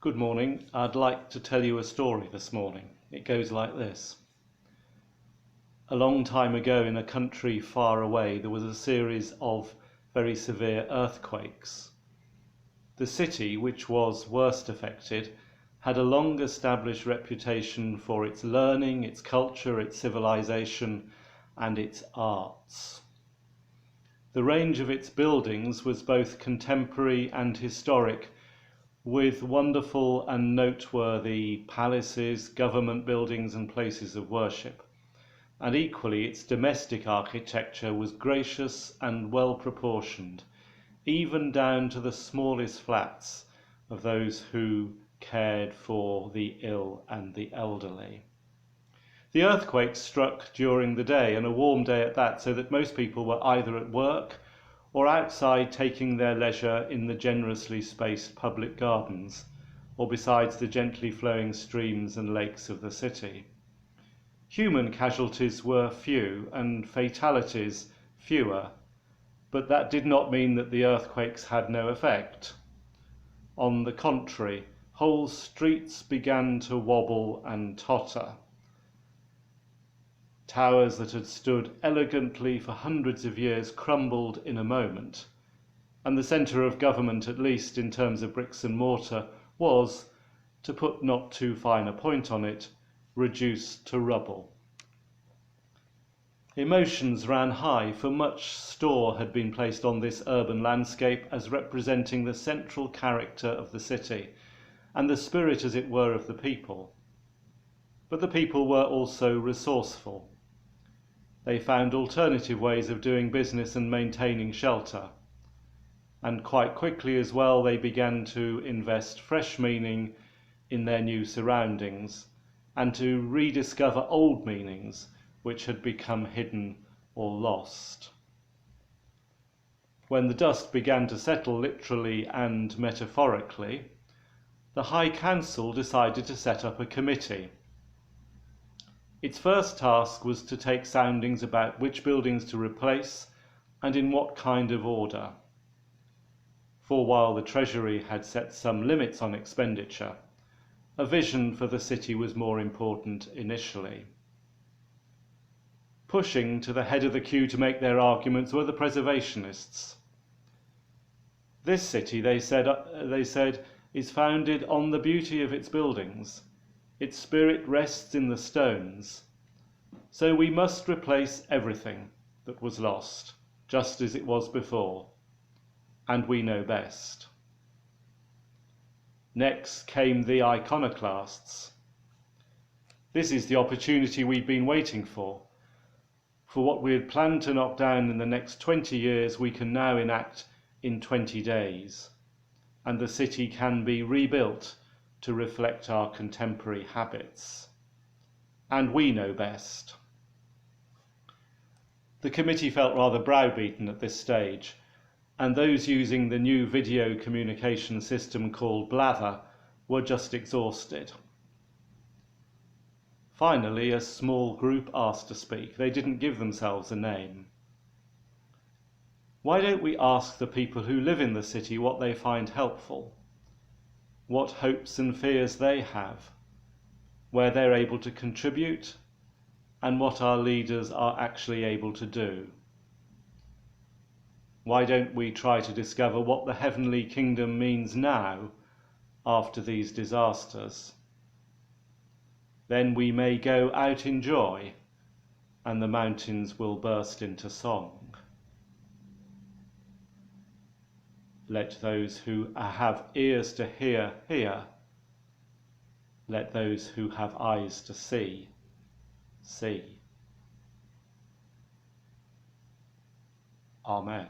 Good morning. I'd like to tell you a story this morning. It goes like this. A long time ago in a country far away, there was a series of very severe earthquakes. The city, which was worst affected, had a long established reputation for its learning, its culture, its civilization, and its arts. The range of its buildings was both contemporary and historic, with wonderful and noteworthy palaces, government buildings and places of worship. And equally, its domestic architecture was gracious and well proportioned, even down to the smallest flats of those who cared for the ill and the elderly. The earthquake struck during the day, and a warm day at that, so that most people were either at work or outside taking their leisure in the generously spaced public gardens, or besides the gently flowing streams and lakes of the city. Human casualties were few and fatalities fewer, but that did not mean that the earthquakes had no effect. On the contrary, whole streets began to wobble and totter. Towers that had stood elegantly for hundreds of years crumbled in a moment, and the centre of government, at least in terms of bricks and mortar, was, to put not too fine a point on it, reduced to rubble. Emotions ran high, for much store had been placed on this urban landscape as representing the central character of the city, and the spirit, as it were, of the people. But the people were also resourceful. They found alternative ways of doing business and maintaining shelter. And quite quickly as well, they began to invest fresh meaning in their new surroundings and to rediscover old meanings which had become hidden or lost. When the dust began to settle literally and metaphorically, the High Council decided to set up a committee. Its first task was to take soundings about which buildings to replace and in what kind of order. For while the Treasury had set some limits on expenditure, a vision for the city was more important initially. Pushing to the head of the queue to make their arguments were the preservationists. This city, they said, is founded on the beauty of its buildings. Its spirit rests in the stones. So we must replace everything that was lost, just as it was before, and we know best. Next came the iconoclasts. This is the opportunity we've been waiting for. For what we had planned to knock down in the next 20 years, we can now enact in 20 days, and the city can be rebuilt to reflect our contemporary habits. And we know best. The committee felt rather browbeaten at this stage, and those using the new video communication system called Blather were just exhausted. Finally, a small group asked to speak. They didn't give themselves a name. Why don't we ask the people who live in the city what they find helpful, what hopes and fears they have, where they're able to contribute, and what our leaders are actually able to do? Why don't we try to discover what the heavenly kingdom means now, after these disasters? Then we may go out in joy, and the mountains will burst into song. Let those who have ears to hear, hear. Let those who have eyes to see, see. Amen.